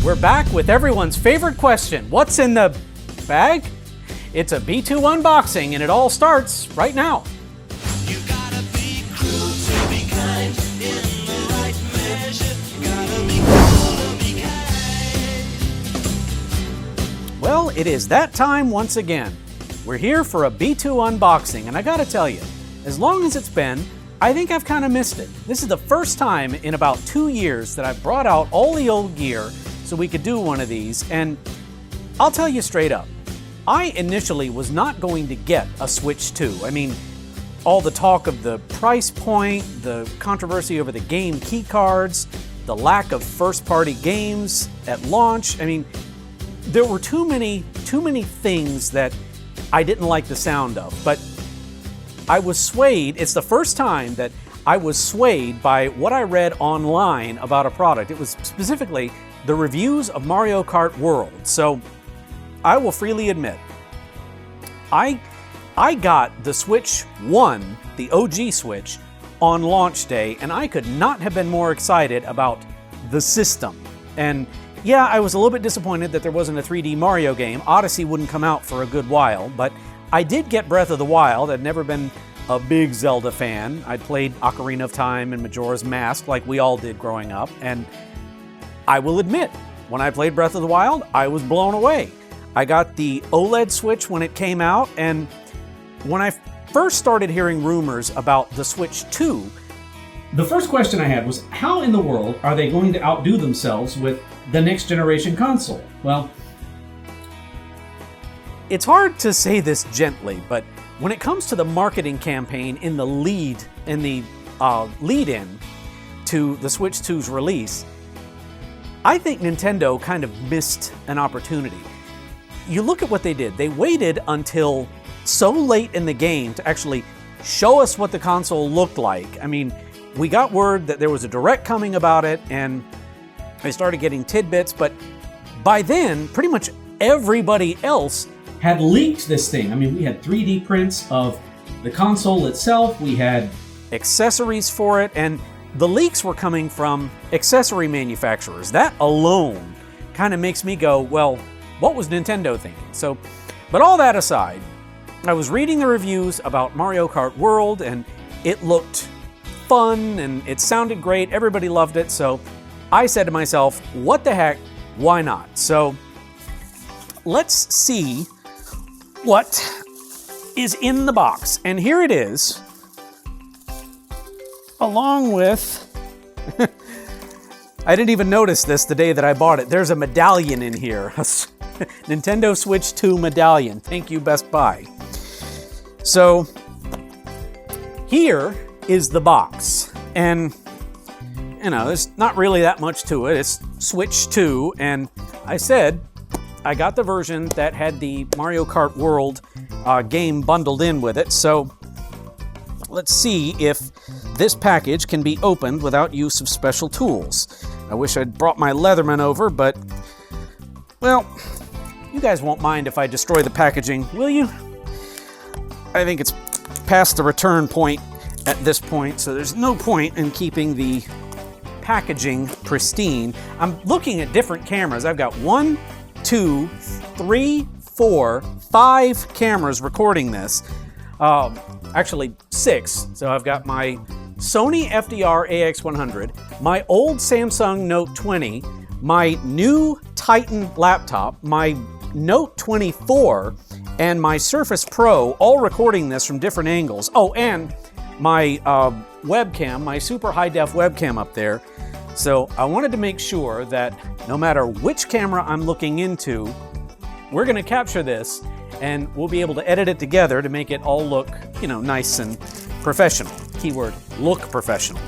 We're back with everyone's favorite question. What's in the bag? It's a B2 unboxing, and it all starts right now. You gotta be cruel to be kind in the right measure. You gotta be cruel to be kind. Well, it is that time once again. We're here for a B2 unboxing, and I gotta tell you, as long as it's been, I think I've kind of missed it. This is the first time in about 2 years that I've brought out all the old gear so we could do one of these, and I'll tell you straight up, I initially was not going to get a Switch 2. I mean, all the talk of the price point, the controversy over the game key cards, the lack of first-party games at launch. I mean, there were too many things that I didn't like the sound of. But I was swayed. It's the first time that I was swayed by what I read online about a product. It was specifically the reviews of Mario Kart World. So I will freely admit, I got the Switch 1, the OG Switch, on launch day, and I could not have been more excited about the system. And yeah, I was a little bit disappointed that there wasn't a 3D Mario game. Odyssey wouldn't come out for a good while, but I did get Breath of the Wild. I'd never been a big Zelda fan. I'd played Ocarina of Time and Majora's Mask like we all did growing up, and I will admit, when I played Breath of the Wild, I was blown away. I got the OLED Switch when it came out, and when I first started hearing rumors about the Switch 2, the first question I had was, how in the world are they going to outdo themselves with the next generation console? Well, it's hard to say this gently, but when it comes to the marketing campaign in the lead-in to the Switch 2's release, I think Nintendo kind of missed an opportunity. You look at what they did. They waited until so late in the game to actually show us what the console looked like. I mean, we got word that there was a direct coming about it, and I started getting tidbits, but by then, pretty much everybody else had leaked this thing. I mean, we had 3D prints of the console itself, we had accessories for it, and the leaks were coming from accessory manufacturers. That alone kind of makes me go, well, what was Nintendo thinking? So, but all that aside, I was reading the reviews about Mario Kart World, and it looked fun, and it sounded great. Everybody loved it, so I said to myself, what the heck, why not? So, let's see what is in the box. And here it is, along with, I didn't even notice this the day that I bought it. There's a medallion in here, a Nintendo Switch 2 medallion. Thank you, Best Buy. So, here is the box. And, you know, there's not really that much to it. It's Switch 2, and I said I got the version that had the Mario Kart World game bundled in with it. So, let's see if this package can be opened without use of special tools. I wish I'd brought my Leatherman over, but, well, you guys won't mind if I destroy the packaging, will you? I think it's past the return point at this point, so there's no point in keeping the packaging pristine. I'm looking at different cameras. I've got 1, 2, 3, 4, 5 cameras recording this. Actually 6. So I've got my Sony FDR AX100, my old Samsung Note 20, my new Titan laptop, my Note 24, and my Surface Pro, all recording this from different angles. Oh, and my webcam, my super high-def webcam up there. So I wanted to make sure that no matter which camera I'm looking into, we're going to capture this, and we'll be able to edit it together to make it all look, you know, nice and professional. Keyword, look professional.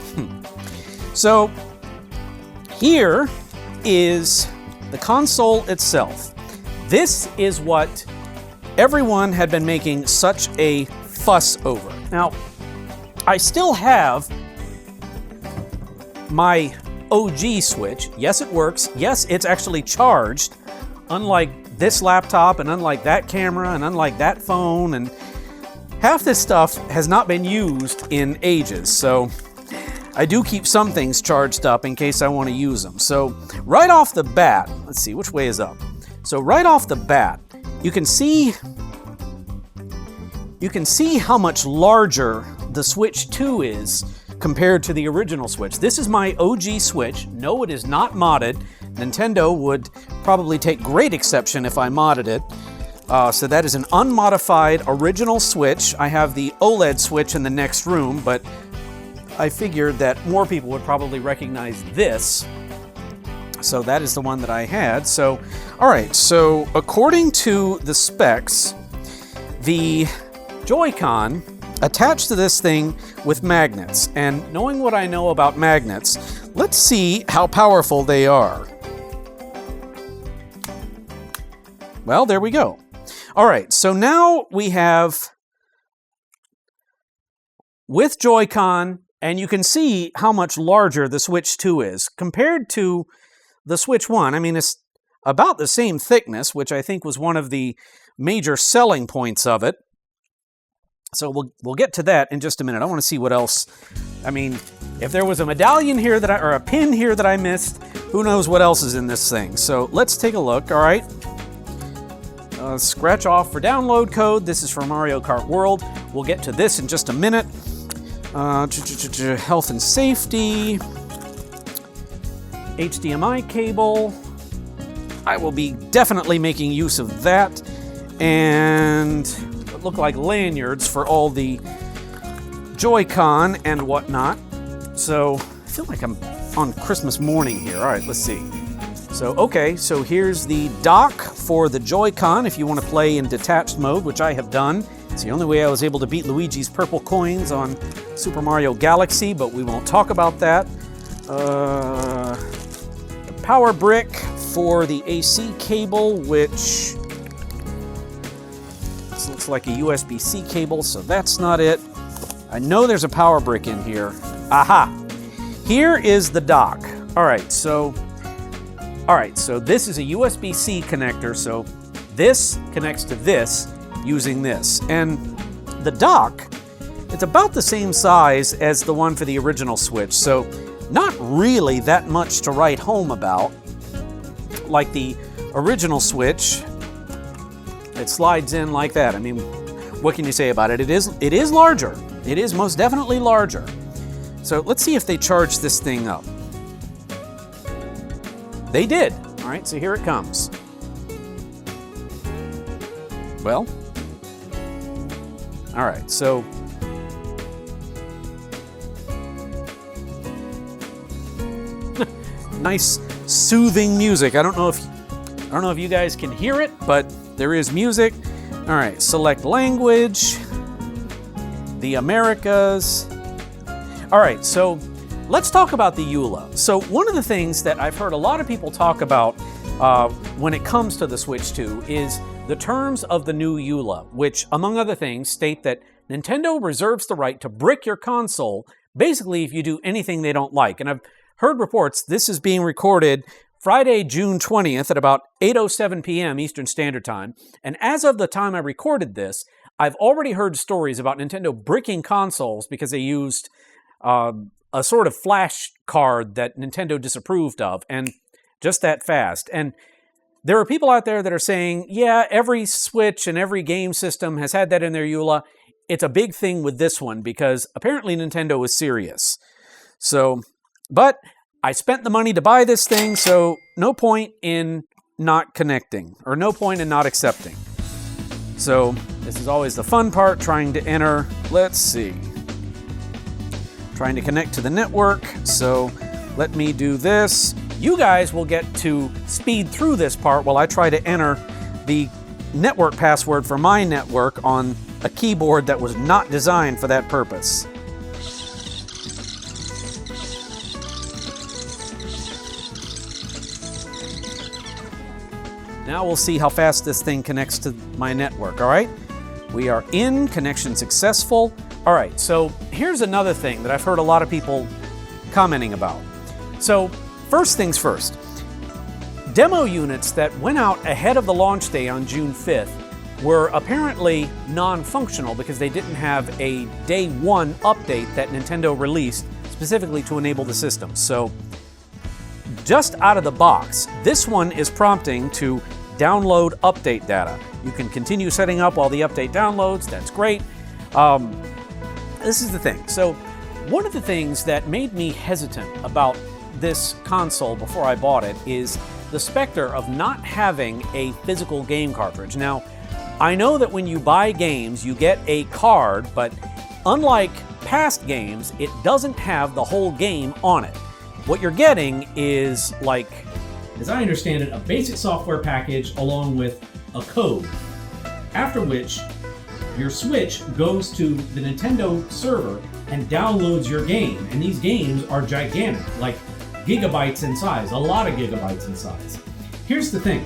So here is the console itself. This is what everyone had been making such a fuss over. Now, I still have my OG Switch. Yes, it works. Yes, it's actually charged, unlike this laptop and unlike that camera and unlike that phone, and half this stuff has not been used in ages. So I do keep some things charged up in case I want to use them. So right off the bat, let's see, which way is up? So right off the bat, you can see how much larger the Switch 2 is compared to the original Switch. This is my OG Switch. No, it is not modded. Nintendo would probably take great exception if I modded it. So that is an unmodified original Switch. I have the OLED Switch in the next room, but I figured that more people would probably recognize this. So that is the one that I had. So, all right, so according to the specs, the Joy-Con attached to this thing with magnets. And knowing what I know about magnets, let's see how powerful they are. Well, there we go. All right, so now we have with Joy-Con, and you can see how much larger the Switch 2 is compared to the Switch 1. I mean, it's about the same thickness, which I think was one of the major selling points of it. So we'll get to that in just a minute. I want to see what else. I mean, if there was a medallion here or a pin here that I missed, who knows what else is in this thing. So let's take a look, all right? Scratch off for download code. This is for Mario Kart World. We'll get to this in just a minute. Health and safety. HDMI cable. I will be definitely making use of that. And what look like lanyards for all the Joy-Con and whatnot. So I feel like I'm on Christmas morning here. All right, let's see. So, okay, so here's the dock for the Joy-Con if you want to play in detached mode, which I have done. It's the only way I was able to beat Luigi's purple coins on Super Mario Galaxy, but we won't talk about that. The power brick for the AC cable, which this looks like a USB-C cable, so that's not it. I know there's a power brick in here. Aha! Here is the dock. All right, so this is a USB-C connector, so this connects to this using this. And the dock, it's about the same size as the one for the original Switch, so not really that much to write home about. Like the original Switch, it slides in like that. I mean, what can you say about it? It is larger. It is most definitely larger. So let's see if they charge this thing up. They did. All right, so here it comes. Well, all right, so nice soothing music. I don't know if you guys can hear it, but there is music. All right, select language, the Americas. All right, so let's talk about the EULA. So one of the things that I've heard a lot of people talk about when it comes to the Switch 2 is the terms of the new EULA, which, among other things, state that Nintendo reserves the right to brick your console, basically if you do anything they don't like. And I've heard reports this is being recorded Friday, June 20th at about 8:07 p.m. Eastern Standard Time. And as of the time I recorded this, I've already heard stories about Nintendo bricking consoles because they used a sort of flash card that Nintendo disapproved of, and just that fast. And there are people out there that are saying, yeah, every Switch and every game system has had that in their EULA. It's a big thing with this one because apparently Nintendo is serious. So, but I spent the money to buy this thing, so no point in not connecting, or no point in not accepting. So this is always the fun part, trying to enter, let's see, trying to connect to the network. So let me do this. You guys will get to speed through this part while I try to enter the network password for my network on a keyboard that was not designed for that purpose. Now we'll see how fast this thing connects to my network, all right? We are in, connection successful. All right, so here's another thing that I've heard a lot of people commenting about. So first things first, demo units that went out ahead of the launch day on June 5th were apparently non-functional because they didn't have a day one update that Nintendo released specifically to enable the system. So just out of the box, this one is prompting to download update data. You can continue setting up while the update downloads. That's great. This is the thing. So one of the things that made me hesitant about this console before I bought it is the specter of not having a physical game cartridge. Now, I know that when you buy games, you get a card, but unlike past games, it doesn't have the whole game on it. What you're getting is, like, as I understand it, a basic software package along with a code. After which, your Switch goes to the Nintendo server and downloads your game. And these games are gigantic, like gigabytes in size, a lot of gigabytes in size. Here's the thing.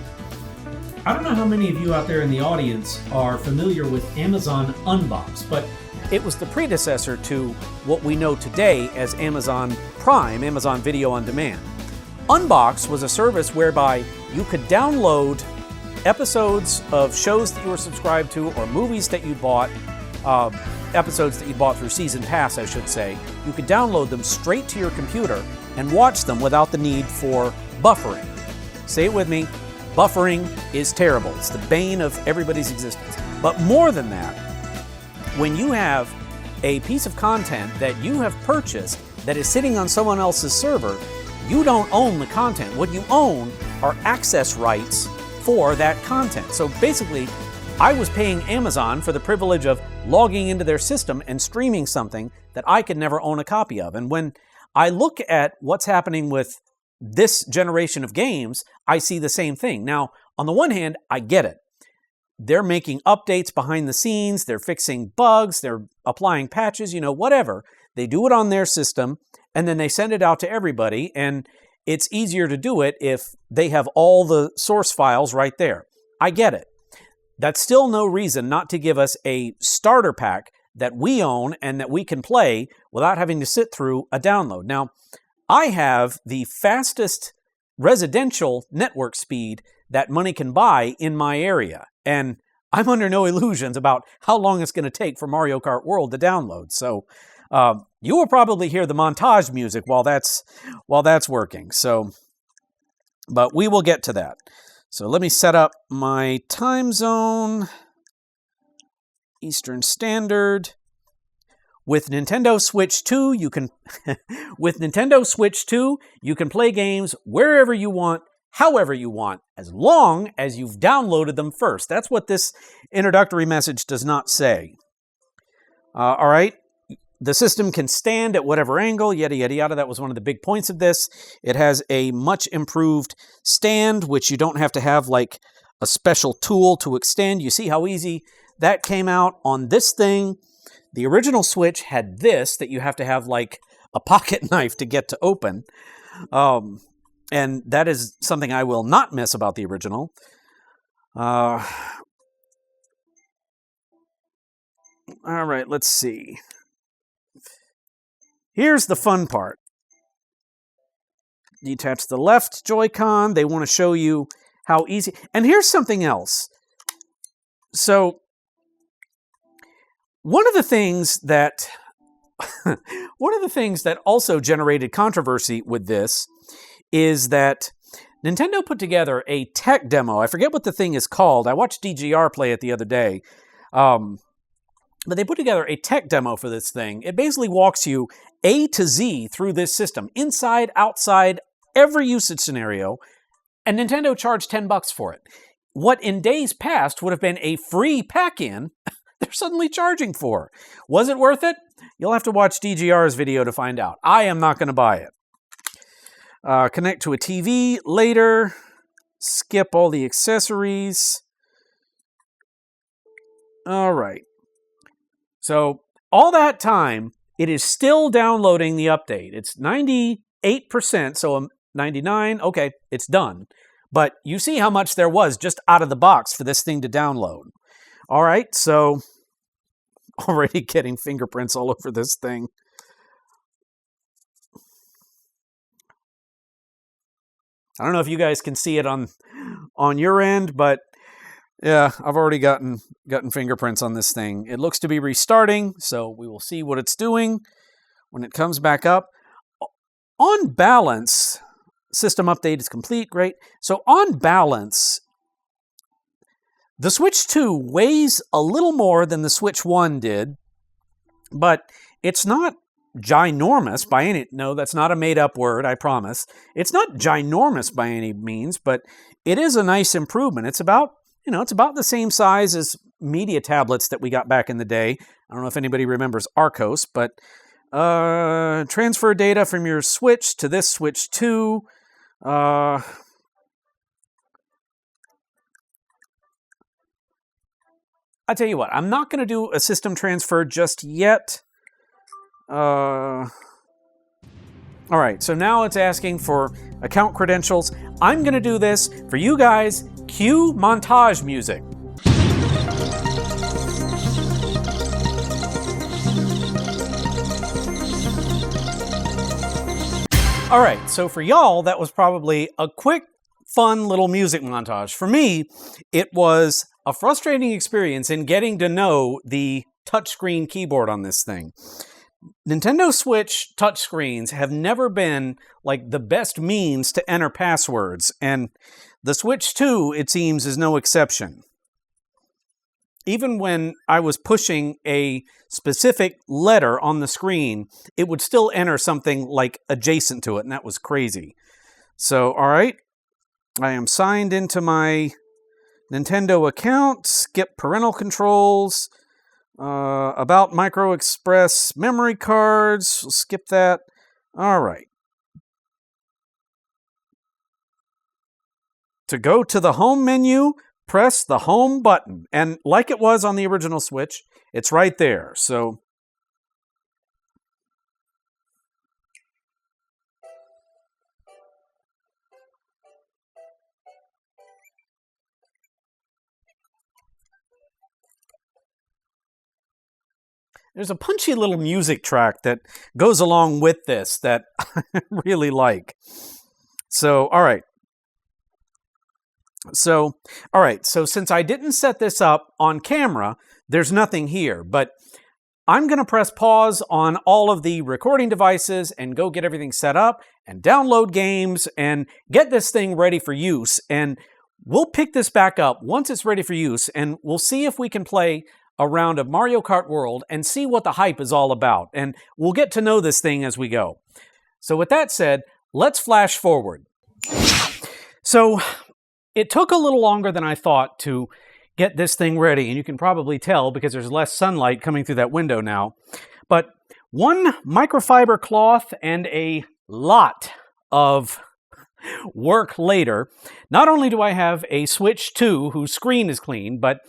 I don't know how many of you out there in the audience are familiar with Amazon Unbox, but it was the predecessor to what we know today as Amazon Prime, Amazon Video on Demand. Unbox was a service whereby you could download episodes of shows that you were subscribed to or movies that you bought, episodes that you bought through Season Pass, I should say. You could download them straight to your computer and watch them without the need for buffering. Say it with me, buffering is terrible. It's the bane of everybody's existence. But more than that, when you have a piece of content that you have purchased that is sitting on someone else's server, you don't own the content. What you own are access rights for that content. So basically, I was paying Amazon for the privilege of logging into their system and streaming something that I could never own a copy of. And when I look at what's happening with this generation of games, I see the same thing. Now, on the one hand, I get it. They're making updates behind the scenes, they're fixing bugs, they're applying patches, whatever. They do it on their system, and then they send it out to everybody, and it's easier to do it if they have all the source files right there. I get it. That's still no reason not to give us a starter pack that we own and that we can play without having to sit through a download. Now, I have the fastest residential network speed that money can buy in my area, and I'm under no illusions about how long it's going to take for Mario Kart World to download. So you will probably hear the montage music while that's working. So, but we will get to that. So let me set up my time zone, Eastern Standard. With Nintendo Switch 2, you can play games wherever you want, however you want, as long as you've downloaded them first. That's what this introductory message does not say. All right. The system can stand at whatever angle, yada, yada, yada. That was one of the big points of this. It has a much improved stand, which you don't have to have like a special tool to extend. You see how easy that came out on this thing. The original Switch had this that you have to have like a pocket knife to get to open. And that is something I will not miss about the original. All right, let's see. Here's the fun part. Detach the left Joy-Con. They want to show you how easy. And here's something else. So, one of the things that also generated controversy with this is that Nintendo put together a tech demo. I forget what the thing is called. I watched DGR play it the other day. But they put together a tech demo for this thing. It basically walks you A to Z through this system, inside, outside, every usage scenario, and Nintendo charged $10 for it. What in days past would have been a free pack-in, they're suddenly charging for. Was it worth it? You'll have to watch DGR's video to find out. I am not going to buy it. Connect to a TV later. Skip all the accessories. All right. So all that time, it is still downloading the update. It's 98%, so 99, okay, it's done. But you see how much there was just out of the box for this thing to download. All right, so already getting fingerprints all over this thing. I don't know if you guys can see it on your end, but yeah, I've already gotten fingerprints on this thing. It looks to be restarting, so we will see what it's doing when it comes back up. on balance, system update is complete, great. So on balance, the Switch 2 weighs a little more than the Switch 1 did, but it's not ginormous by any... No, that's not a made-up word, I promise. It's not ginormous by any means, but it is a nice improvement. It's about, it's about the same size as media tablets that we got back in the day. I don't know if anybody remembers Arcos, but transfer data from your Switch to this Switch 2. I tell you what, I'm not going to do a system transfer just yet. All right, so now it's asking for account credentials. I'm going to do this for you guys. Cue montage music. All right, so for y'all, that was probably a quick, fun little music montage. For me, it was a frustrating experience in getting to know the touchscreen keyboard on this thing. Nintendo Switch touchscreens have never been like the best means to enter passwords, and the Switch 2, it seems, is no exception. Even when I was pushing a specific letter on the screen, it would still enter something like adjacent to it, and that was crazy. So, all right, I am signed into my Nintendo account, skip parental controls, about Micro Express memory cards, we'll skip that. All right. To go to the home menu, press the home button. And like it was on the original Switch, it's right there. So there's a punchy little music track that goes along with this that I really like. So, all right. So since I didn't set this up on camera, there's nothing here, but I'm going to press pause on all of the recording devices and go get everything set up and download games and get this thing ready for use. And we'll pick this back up once it's ready for use, and we'll see if we can play a round of Mario Kart World and see what the hype is all about. And we'll get to know this thing as we go. So with that said, let's flash forward. So it took a little longer than I thought to get this thing ready, and you can probably tell because there's less sunlight coming through that window now. But one microfiber cloth and a lot of work later, not only do I have a Switch 2 whose screen is clean, but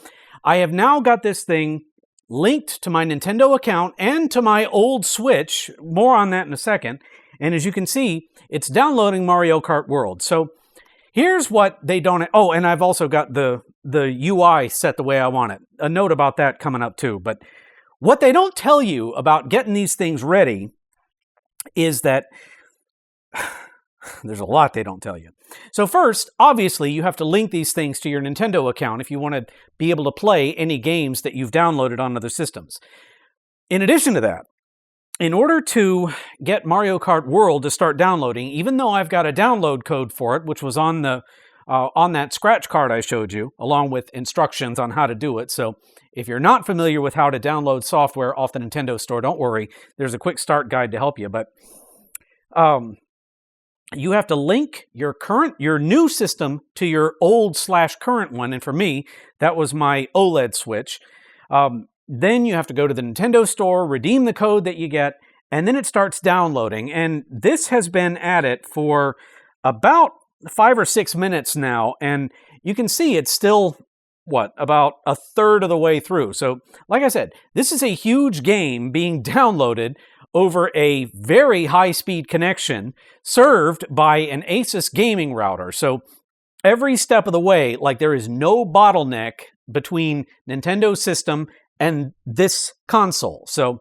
I have now got this thing linked to my Nintendo account and to my old Switch. More on that in a second. And as you can see, it's downloading Mario Kart World. So here's what they don't... Oh, and I've also got the UI set the way I want it. A note about that coming up too. But what they don't tell you about getting these things ready is that... There's a lot they don't tell you. So first, obviously, you have to link these things to your Nintendo account if you want to be able to play any games that you've downloaded on other systems. In addition to that, in order to get Mario Kart World to start downloading, even though I've got a download code for it, which was on that scratch card I showed you, along with instructions on how to do it. So if you're not familiar with how to download software off the Nintendo Store, don't worry. There's a quick start guide to help you. But you have to link your new system to your old/current one. And for me, that was my OLED Switch. Then you have to go to the Nintendo Store, redeem the code that you get, and then it starts downloading. And this has been at it for about 5 or 6 minutes now. And you can see it's still, about a third of the way through. So, like I said, this is a huge game being downloaded over a very high-speed connection served by an Asus gaming router. So every step of the way, there is no bottleneck between Nintendo's system and this console. So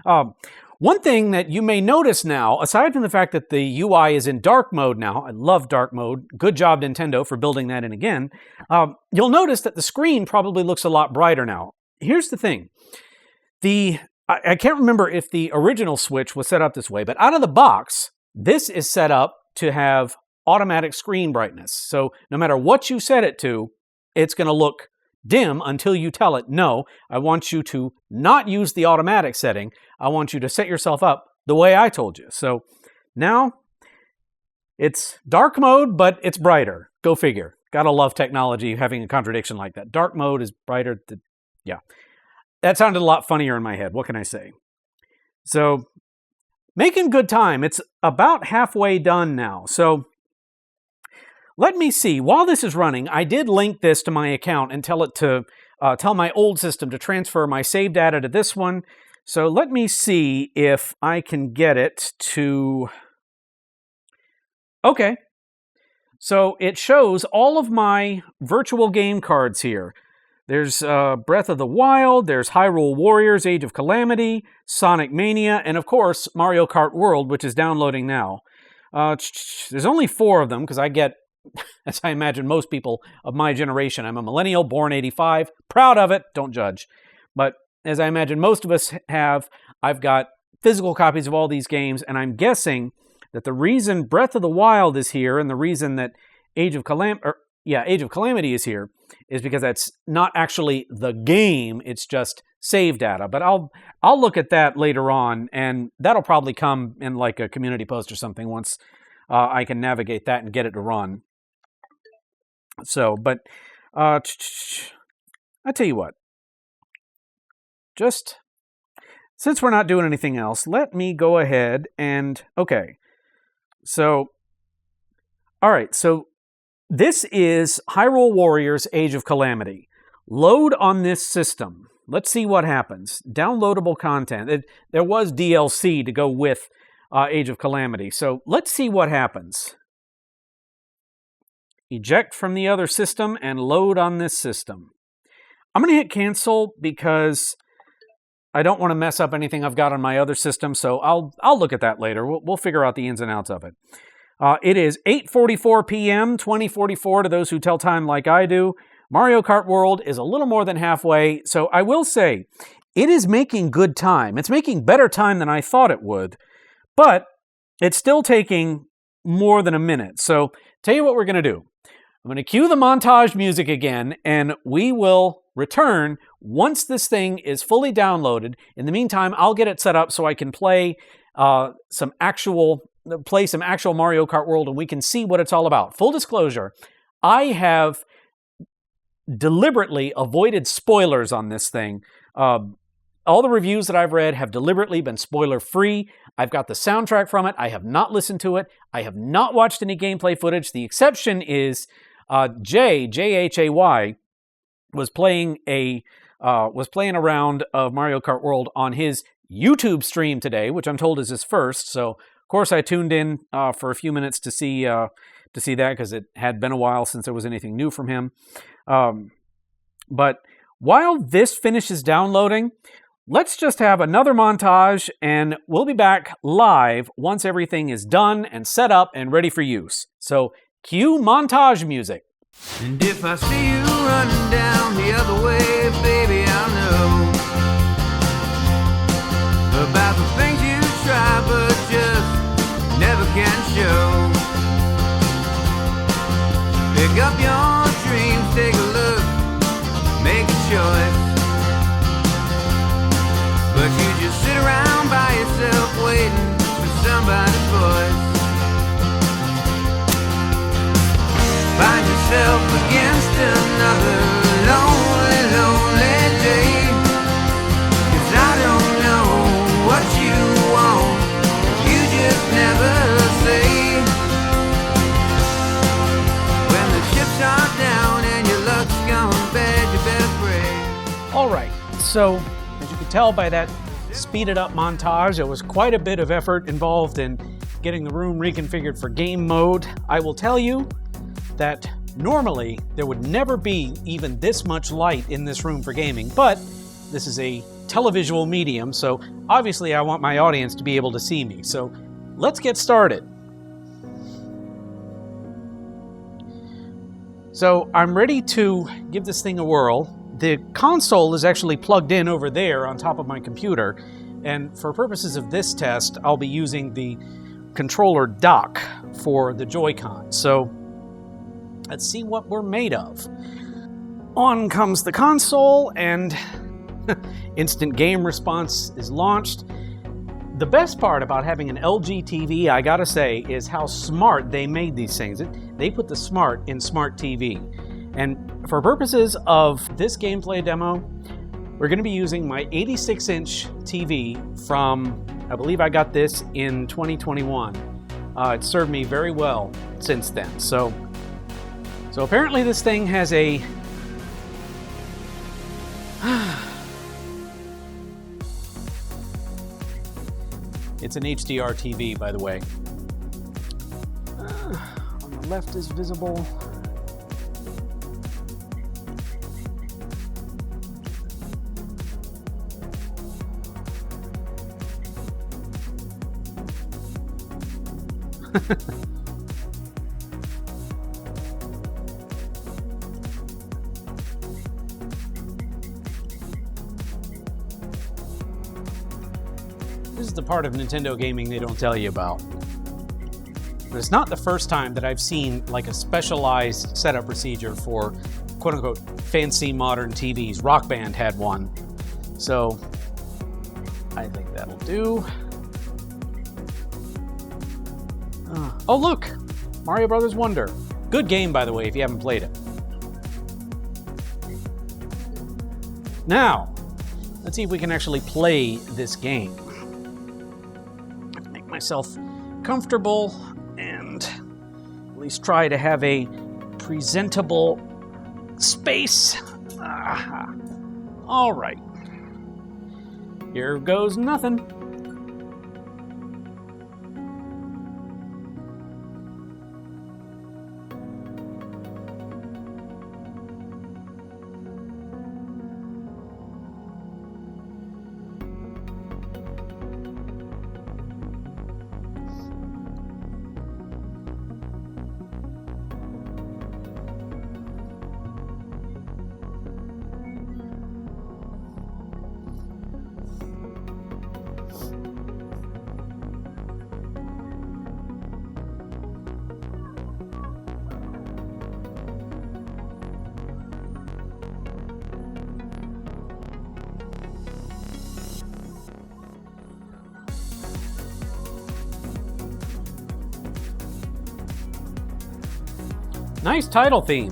one thing that you may notice now, aside from the fact that the UI is in dark mode now, I love dark mode, good job Nintendo for building that in again, you'll notice that the screen probably looks a lot brighter now. Here's the thing. I can't remember if the original Switch was set up this way, but out of the box, this is set up to have automatic screen brightness. So no matter what you set it to, it's going to look dim until you tell it, no, I want you to not use the automatic setting. I want you to set yourself up the way I told you. So now it's dark mode, but it's brighter. Go figure. Gotta love technology having a contradiction like that. Dark mode is brighter. Yeah. That sounded a lot funnier in my head. What can I say? So, making good time. It's about halfway done now. So, let me see. While this is running, I did link this to my account and tell it to tell my old system to transfer my save data to this one. So, let me see if I can get it to... Okay. So it shows all of my virtual game cards here. There's Breath of the Wild, there's Hyrule Warriors, Age of Calamity, Sonic Mania, and of course Mario Kart World, which is downloading now. There's only 4 of them because I get, as I imagine most people of my generation, I'm a millennial, born 85, proud of it, don't judge. But as I imagine most of us have, I've got physical copies of all these games, and I'm guessing that the reason Breath of the Wild is here and the reason that Age of Calamity is here is because that's not actually the game, it's just save data. But I'll look at that later on, and that'll probably come in like a community post or something once I can navigate that and get it to run. So, but I tell you what, just since we're not doing anything else, let me go ahead and, okay. So, all right, so this is Hyrule Warriors Age of Calamity. Load on this system. Let's see what happens. Downloadable content. There was DLC to go with Age of Calamity. So let's see what happens. Eject from the other system and load on this system. I'm going to hit cancel because I don't want to mess up anything I've got on my other system, so I'll look at that later. We'll figure out the ins and outs of it. It is 8:44 p.m., 2044 to those who tell time like I do. Mario Kart World is a little more than halfway, so I will say it is making good time. It's making better time than I thought it would, but it's still taking more than a minute. So tell you what we're going to do. I'm going to cue the montage music again, and we will return once this thing is fully downloaded. In the meantime, I'll get it set up so I can play some actual Mario Kart World, and we can see what it's all about. Full disclosure, I have deliberately avoided spoilers on this thing. All the reviews that I've read have deliberately been spoiler-free. I've got the soundtrack from it. I have not listened to it. I have not watched any gameplay footage. The exception is Jhay, was playing a round of Mario Kart World on his YouTube stream today, which I'm told is his first. So, of course, I tuned in for a few minutes to see that because it had been a while since there was anything new from him. But while this finishes downloading, let's just have another montage, and we'll be back live once everything is done and set up and ready for use. So, cue montage music. And if I see you running down the other way, baby, I'll know about the things you try but just never can show. Pick up your dreams, take a look, make a choice. But you just sit around by yourself waiting for somebody's voice. Find yourself against another lonely, lonely day. 'Cause I don't know what you want, you just never say. When the chips are down and your luck's gone bad, you better pray. All right, so as you can tell by that speeded up montage, there was quite a bit of effort involved in getting the room reconfigured for game mode. I will tell you that normally there would never be even this much light in this room for gaming, but this is a televisual medium, so obviously I want my audience to be able to see me. So let's get started. So I'm ready to give this thing a whirl. The console is actually plugged in over there on top of my computer, And for purposes of this test, I'll be using the controller dock for the Joy-Con. So let's see what we're made of. On comes the console, and instant game response is launched. The best part about having an LG TV, I gotta say, is how smart they made these things. They put the smart in Smart TV. And for purposes of this gameplay demo, we're going to be using my 86-inch TV from, I believe I got this in 2021. It served me very well since then. So apparently this thing has a... It's an HDR TV, by the way. On the left is visible. This is the part of Nintendo gaming they don't tell you about. But it's not the first time that I've seen like a specialized setup procedure for quote-unquote fancy modern TVs. Rock Band had one. So I think that'll do. Oh look! Mario Brothers Wonder. Good game, by the way, if you haven't played it. Now, let's see if we can actually play this game. Make myself comfortable and at least try to have a presentable space. All right. Here goes nothing. Nice title theme.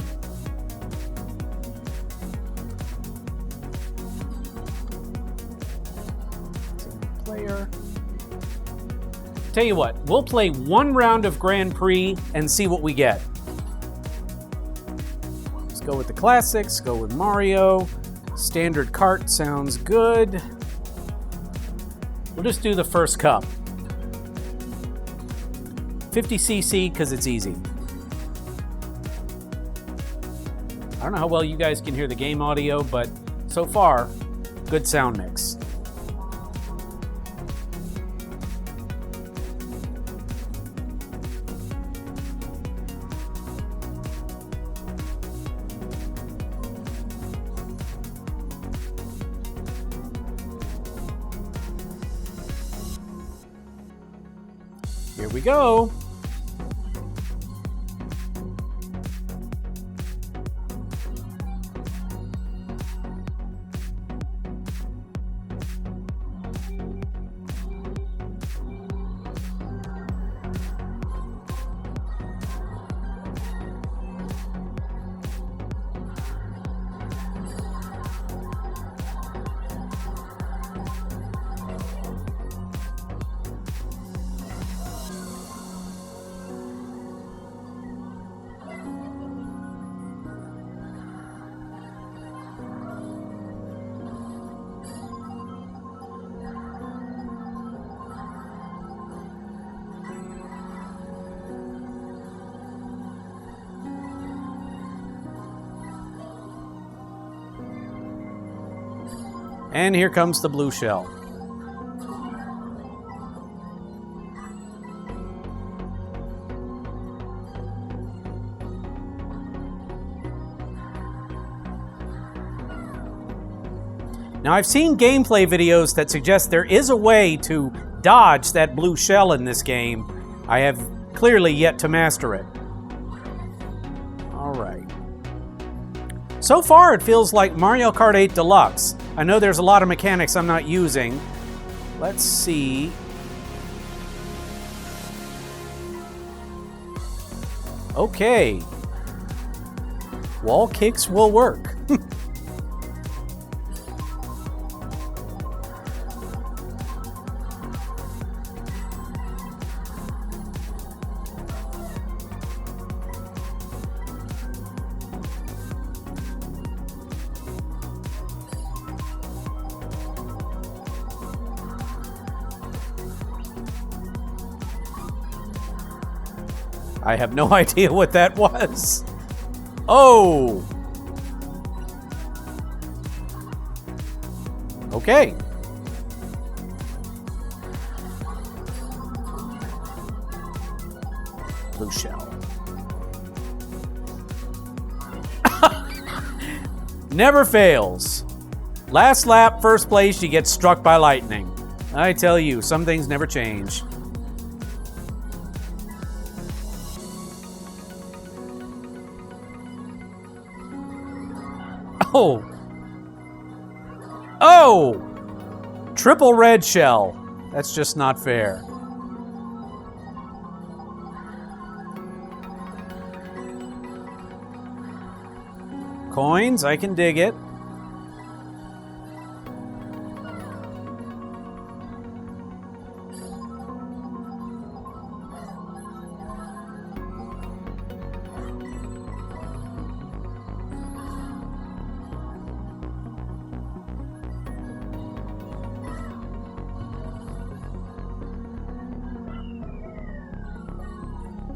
Player. Tell you what, we'll play one round of Grand Prix and see what we get. Let's go with the classics, go with Mario. Standard kart sounds good. We'll just do the first cup. 50cc because it's easy. I don't know how well you guys can hear the game audio, but so far, good sound mix. Here we go. And here comes the blue shell. Now, I've seen gameplay videos that suggest there is a way to dodge that blue shell in this game. I have clearly yet to master it. All right. So far, it feels like Mario Kart 8 Deluxe. I know there's a lot of mechanics I'm not using. Let's see. Okay. Wall kicks will work. I have no idea what that was. Oh! Okay. Blue shell. Never fails. Last lap, first place, you get struck by lightning. I tell you, some things never change. Oh! Oh! Triple red shell. That's just not fair. Coins, I can dig it.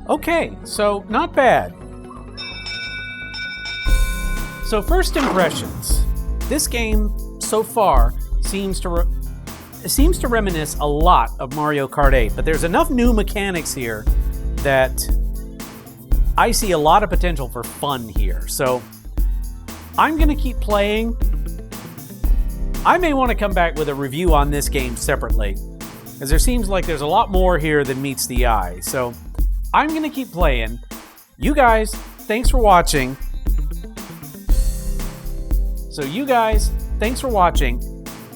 Okay, so not bad. So first impressions. This game so far seems to reminisce a lot of Mario Kart 8, but there's enough new mechanics here that I see a lot of potential for fun here. So I'm going to keep playing. I may want to come back with a review on this game separately, because there seems like there's a lot more here than meets the eye. So I'm going to keep playing. You guys, thanks for watching.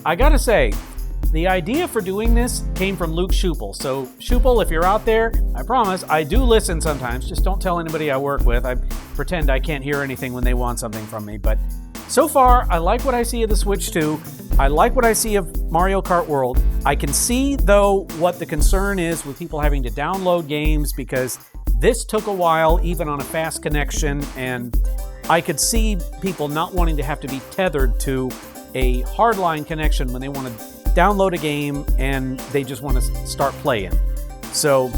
I gotta say, the idea for doing this came from Luke Schupel. So, Schupel, if you're out there, I promise, I do listen sometimes. Just don't tell anybody I work with. I pretend I can't hear anything when they want something from me. But so far, I like what I see of the Switch 2. I like what I see of Mario Kart World. I can see, though, what the concern is with people having to download games, because this took a while, even on a fast connection, and I could see people not wanting to have to be tethered to a hardline connection when they want to download a game and they just want to start playing. So,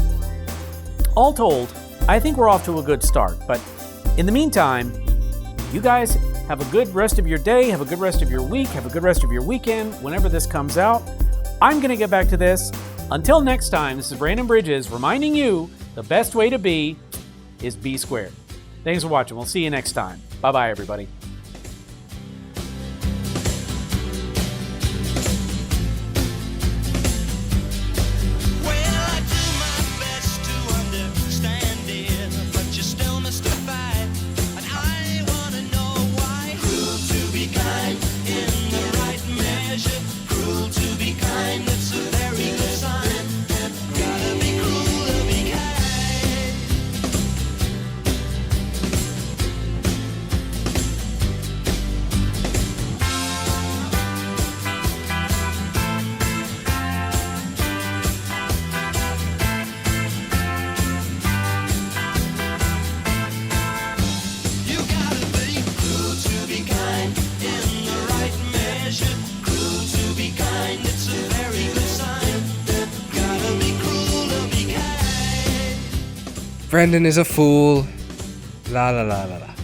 all told, I think we're off to a good start. But in the meantime, you guys have a good rest of your day, have a good rest of your week, have a good rest of your weekend, whenever this comes out. I'm going to get back to this. Until next time, this is Brandon Bridges reminding you the best way to be is B squared. Thanks for watching. We'll see you next time. Bye-bye, everybody. Brendan is a fool. La la la la la.